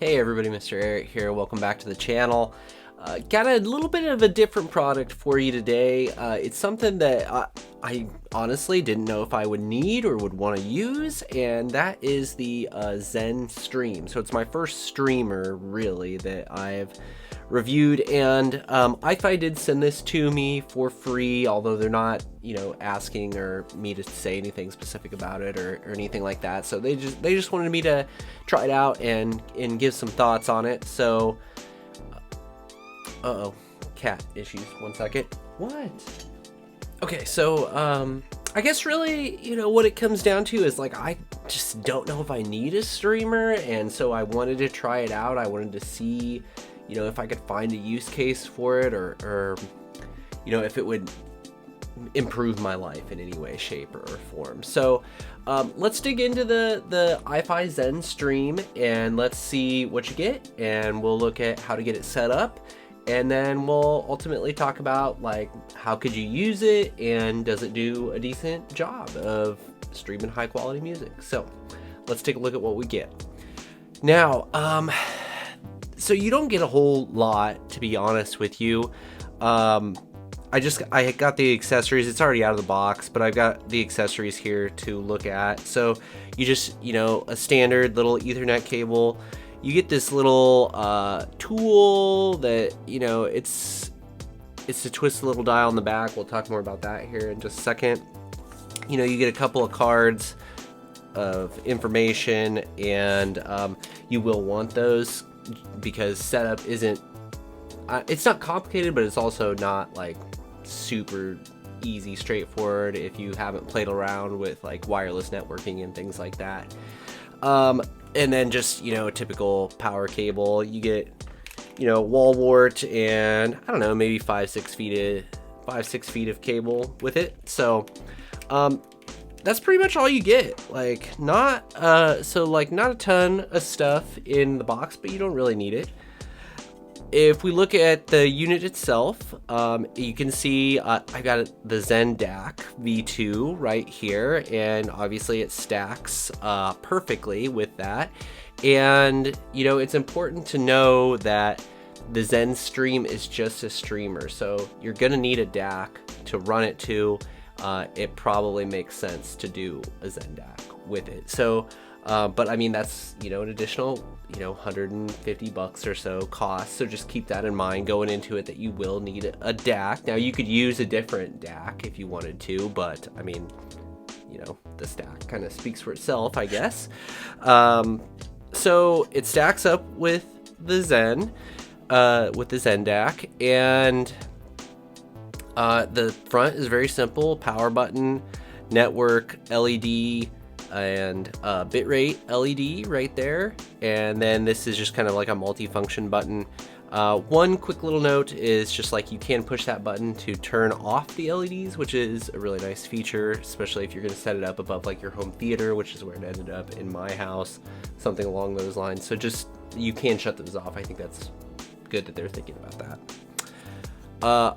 Hey everybody, MrAyrit here. Welcome back to the channel. Got a little bit of a different product for you today. It's something that I honestly didn't know if I would need or would want to use, and that is the Zen Stream. So it's my first streamer, really, that I've reviewed, and iFi did send this to me for free, although they're not, asking or me to say anything specific about it or anything like that. So they just wanted me to try it out and give some thoughts on it. So cat issues. 1 second. What? Okay, so I guess really, what it comes down to is like I just don't know if I need a streamer, and so I wanted to try it out. I wanted to see, if I could find a use case for it, or if it would improve my life in any way, shape, or form. So let's dig into the iFi Zen Stream and let's see what you get, and we'll look at how to get it set up. And then we'll ultimately talk about like how could you use it and does it do a decent job of streaming high quality music. So let's take a look at what we get. Now, so you don't get a whole lot, to be honest with you. I got the accessories. It's already out of the box, but I've got the accessories here to look at. So you just, a standard little Ethernet cable. You get this little tool that, it's to twist a little dial on the back. We'll talk more about that here in just a second. You get a couple of cards of information, and you will want those because setup isn't, it's not complicated, but it's also not like super easy, straightforward if you haven't played around with like wireless networking and things like that. And then just, a typical power cable. You get, wall wart and I don't know, maybe 5-6 feet of cable with it. So, that's pretty much all you get. Like not a ton of stuff in the box, but you don't really need it. If we look at the unit itself, you can see I got the Zen DAC V2 right here, and obviously it stacks perfectly with that. And it's important to know that the Zen Stream is just a streamer, so you're gonna need a DAC to run it to. It probably makes sense to do a Zen DAC with it. So, but I mean that's an additional $150 or so cost, so just keep that in mind going into it, that you will need a DAC. Now you could use a different DAC if you wanted to, but I mean, the stack kind of speaks for itself, I guess. So it stacks up with the Zen DAC, and the front is very simple: power button, network, LED, and bitrate LED right there. And then this is just kind of like a multifunction button. One quick little note is just like you can push that button to turn off the LEDs, which is a really nice feature, especially if you're going to set it up above like your home theater, which is where it ended up in my house, something along those lines. So just, you can shut those off. I think that's good that they're thinking about that.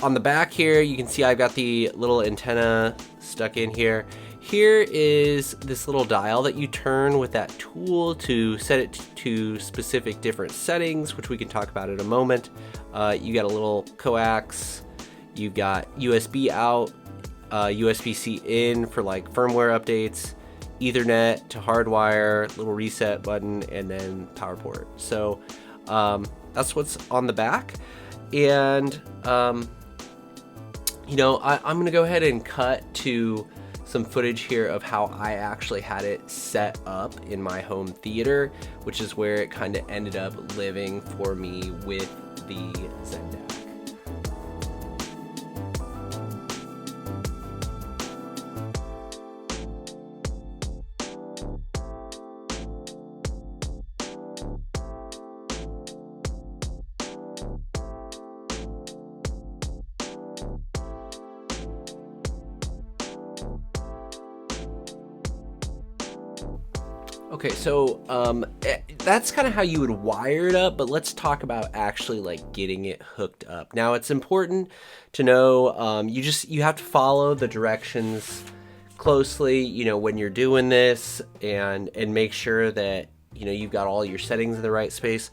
On the back here, you can see I've got the little antenna stuck in here. Here is this little dial that you turn with that tool to set it to specific different settings, which we can talk about in a moment. You got a little coax, you've got USB out, USB-C in for like firmware updates, Ethernet to hardwire, little reset button, and then power port. So that's what's on the back. And I'm gonna go ahead and cut to some footage here of how I actually had it set up in my home theater, which is where it kind of ended up living for me with the Zen DAC. Okay, so that's kind of how you would wire it up, but let's talk about actually like getting it hooked up. Now it's important to know you have to follow the directions closely, when you're doing this, and make sure that you know, you've got all your settings in the right space.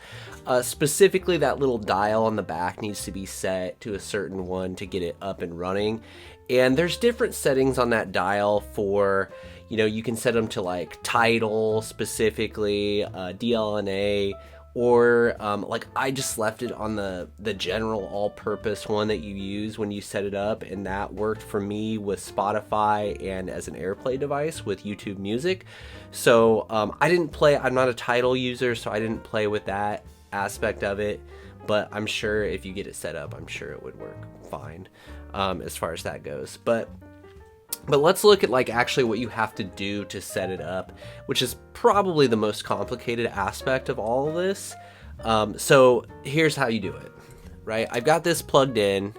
Specifically, that little dial on the back needs to be set to a certain one to get it up and running. And there's different settings on that dial for, you know, you can set them to like title specifically, DLNA, or like I just left it on the general all-purpose one that you use when you set it up, and that worked for me with Spotify and as an AirPlay device with YouTube Music. So I'm not a title user, so I didn't play with that aspect of it, but I'm sure if you get it set up, I'm sure it would work fine as far as that goes. But let's look at like actually what you have to do to set it up, which is probably the most complicated aspect of all of this. So here's how you do it, right? I've got this plugged in.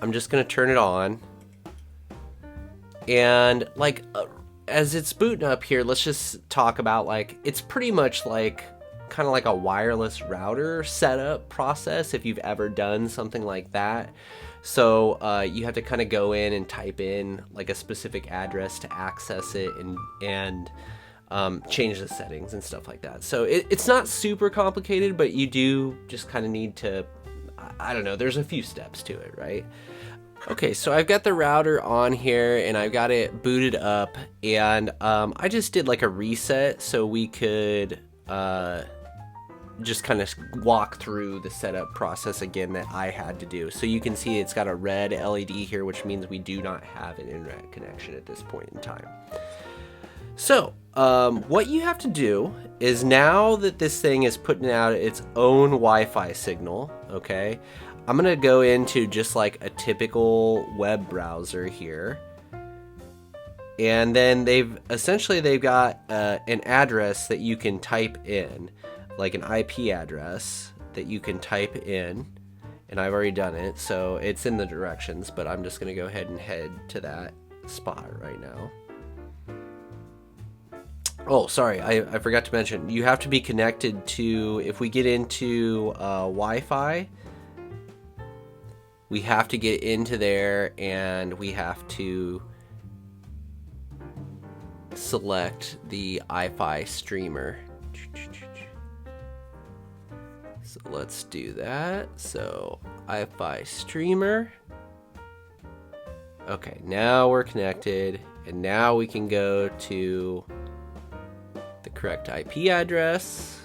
I'm just going to turn it on. And like, as it's booting up here, let's just talk about like, it's pretty much like kind of like a wireless router setup process if you've ever done something like that. So you have to kind of go in and type in like a specific address to access it and change the settings and stuff like that. So it's not super complicated, but you do just kind of need to, I don't know, there's a few steps to it, right? Okay, so I've got the router on here and I've got it booted up, and I just did like a reset so we could just kind of walk through the setup process again that I had to do. So you can see it's got a red LED here, which means we do not have an internet connection at this point in time. So what you have to do is, now that this thing is putting out its own Wi-Fi signal, okay, I'm gonna go into just like a typical web browser here, and then they've got an address that you can type in, like an IP address that you can type in, and I've already done it, so it's in the directions, but I'm just gonna go ahead and head to that spot right now. Oh, sorry, I forgot to mention, you have to be connected to, if we get into Wi-Fi, we have to get into there and we have to select the Wi-Fi streamer. So let's do that. So Wi-Fi streamer. Okay, now we're connected, and now we can go to the correct IP address.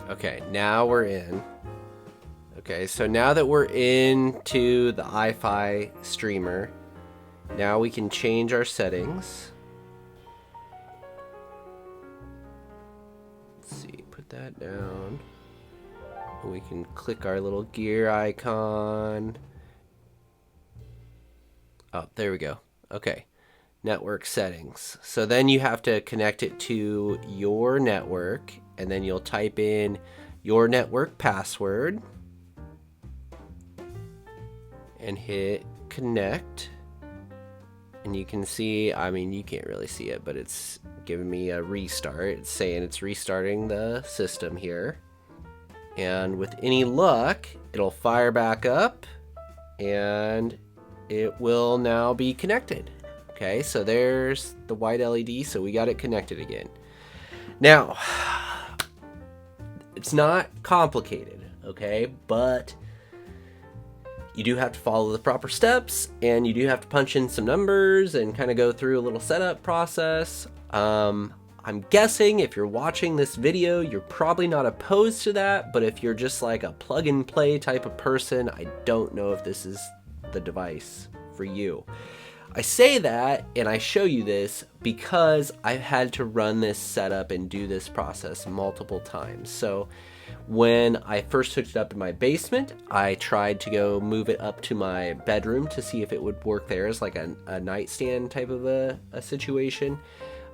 Okay, now we're in. Okay, so now that we're into the Wi-Fi streamer, now we can change our settings. Let's see, put that down. We can click our little gear icon. Oh, there we go. Okay, network settings. So then you have to connect it to your network, and then you'll type in your network password and hit connect. And you can see, I mean, you can't really see it, but it's giving me a restart. It's saying it's restarting the system here. And with any luck, it'll fire back up and it will now be connected. Okay, so there's the white LED, so we got it connected again. Now, it's not complicated, okay, but you do have to follow the proper steps, and you do have to punch in some numbers and kind of go through a little setup process. I'm guessing if you're watching this video, you're probably not opposed to that, but if you're just like a plug and play type of person, I don't know if this is the device for you. I say that and I show you this because I've had to run this setup and do this process multiple times. So when I first hooked it up in my basement, I tried to go move it up to my bedroom to see if it would work there as like a nightstand type of a situation.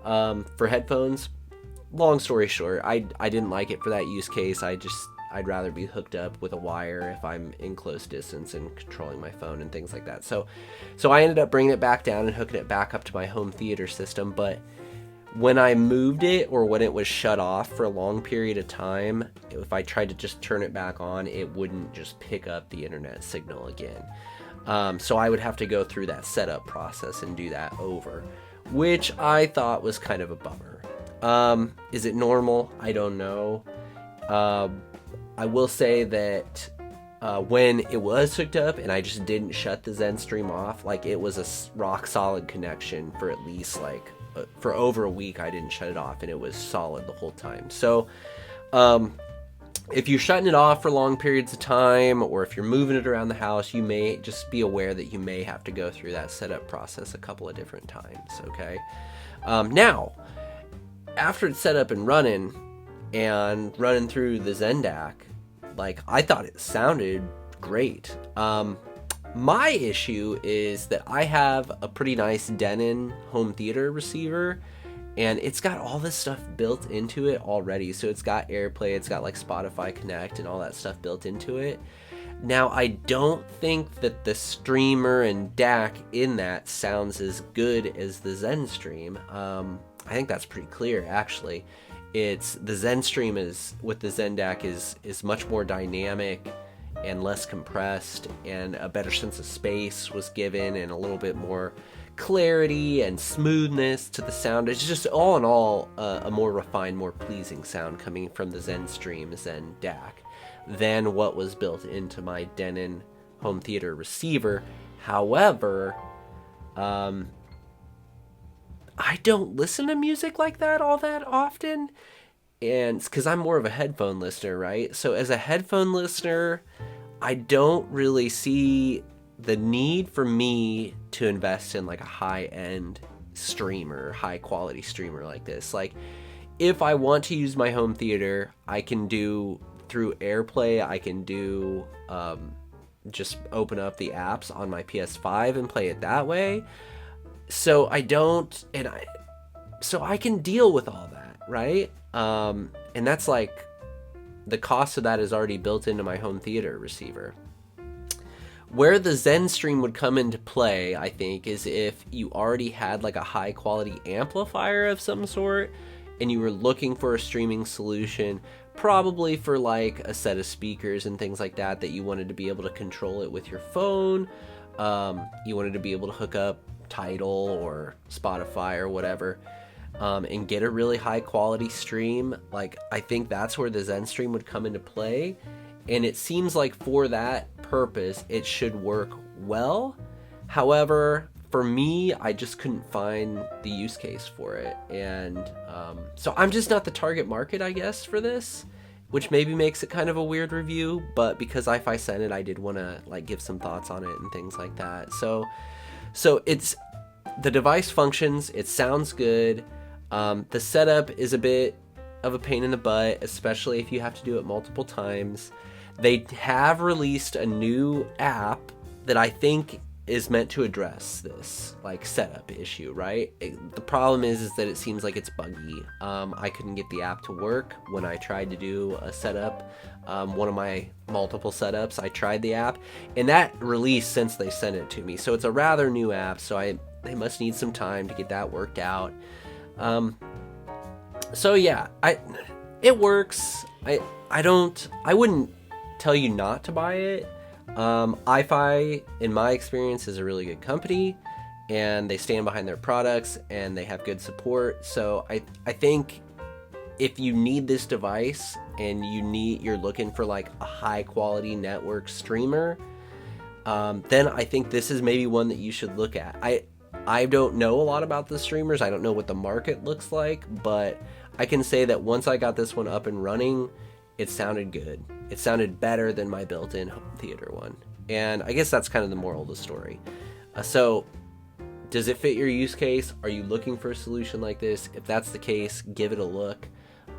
For headphones, long story short, I didn't like it for that use case. I'd rather be hooked up with a wire if I'm in close distance and controlling my phone and things like that. So I ended up bringing it back down and hooking it back up to my home theater system. But when I moved it, or when it was shut off for a long period of time, if I tried to just turn it back on, it wouldn't just pick up the internet signal again. So I would have to go through that setup process and do that over, which I thought was kind of a bummer. Is it normal? I don't know. I will say that when it was hooked up and I just didn't shut the Zen Stream off, like it was a rock solid connection for at least like for over a week. I didn't shut it off and it was solid the whole time. So if you're shutting it off for long periods of time, or if you're moving it around the house, you may just be aware that you may have to go through that setup process a couple of different times. Okay. Now, after it's set up and running through the Zen DAC, like I thought it sounded great. My issue is that I have a pretty nice Denon home theater receiver, and it's got all this stuff built into it already. So it's got AirPlay, it's got like Spotify Connect and all that stuff built into it. Now, I don't think that the streamer and DAC in that sounds as good as the Zen Stream. I think that's pretty clear, actually. It's the Zen Stream is with the Zen DAC is much more dynamic and less compressed, and a better sense of space was given, and a little bit more clarity and smoothness to the sound. It's just all in all a more refined, more pleasing sound coming from the Zen Stream Zen DAC than what was built into my Denon home theater receiver. However, I don't listen to music like that all that often, and it's because I'm more of a headphone listener, right? So as a headphone listener, I don't really see the need for me to invest in like a high-end streamer, high-quality streamer like this. Like, if I want to use my home theater, I can do through AirPlay. I can do just open up the apps on my PS5 and play it that way. So I can deal with all that, right? And that's like the cost of that is already built into my home theater receiver. Where the Zen Stream would come into play, I think, is if you already had like a high quality amplifier of some sort and you were looking for a streaming solution, probably for like a set of speakers and things like that, that you wanted to be able to control it with your phone. You wanted to be able to hook up Tidal or Spotify or whatever, and get a really high quality stream. Like, I think that's where the Zen Stream would come into play. And it seems like for that purpose, it should work well. However, for me, I just couldn't find the use case for it. And so I'm just not the target market, I guess, for this, which maybe makes it kind of a weird review. But because I sent it, I did want to like give some thoughts on it and things like that. So it's, the device functions, it sounds good. The setup is a bit of a pain in the butt, especially if you have to do it multiple times. They have released a new app that I think is meant to address this like setup issue, right? The problem is that it seems like it's buggy. I couldn't get the app to work when I tried to do a setup. One of my multiple setups, I tried the app, and that released since they sent it to me. So it's a rather new app, so they must need some time to get that worked out. So yeah, it works. I wouldn't tell you not to buy it. iFi, in my experience, is a really good company, and they stand behind their products and they have good support. So I think if you need this device and you're looking for like a high quality network streamer, then I think this is maybe one that you should look at. I don't know a lot about the streamers. I don't know what the market looks like, but I can say that once I got this one up and running, it sounded good. It sounded better than my built-in home theater one. And I guess that's kind of the moral of the story. So does it fit your use case? Are you looking for a solution like this? If that's the case, give it a look.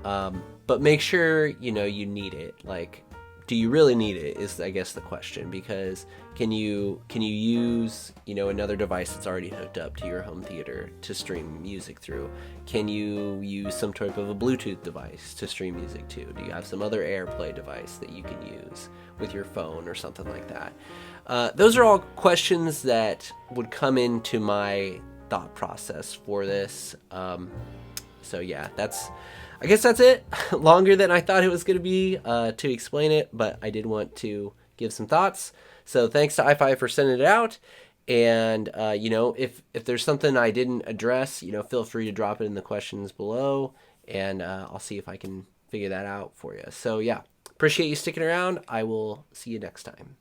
But make sure, you need it. Like, do you really need it is, I guess, the question, because can you use, another device that's already hooked up to your home theater to stream music through? Can you use some type of a Bluetooth device to stream music to? Do you have some other AirPlay device that you can use with your phone or something like that? Those are all questions that would come into my thought process for this. So yeah, I guess that's it. Longer than I thought it was going to be to explain it, but I did want to give some thoughts. So thanks to iFi for sending it out. And, if there's something I didn't address, feel free to drop it in the questions below. and I'll see if I can figure that out for you. So yeah, appreciate you sticking around. I will see you next time.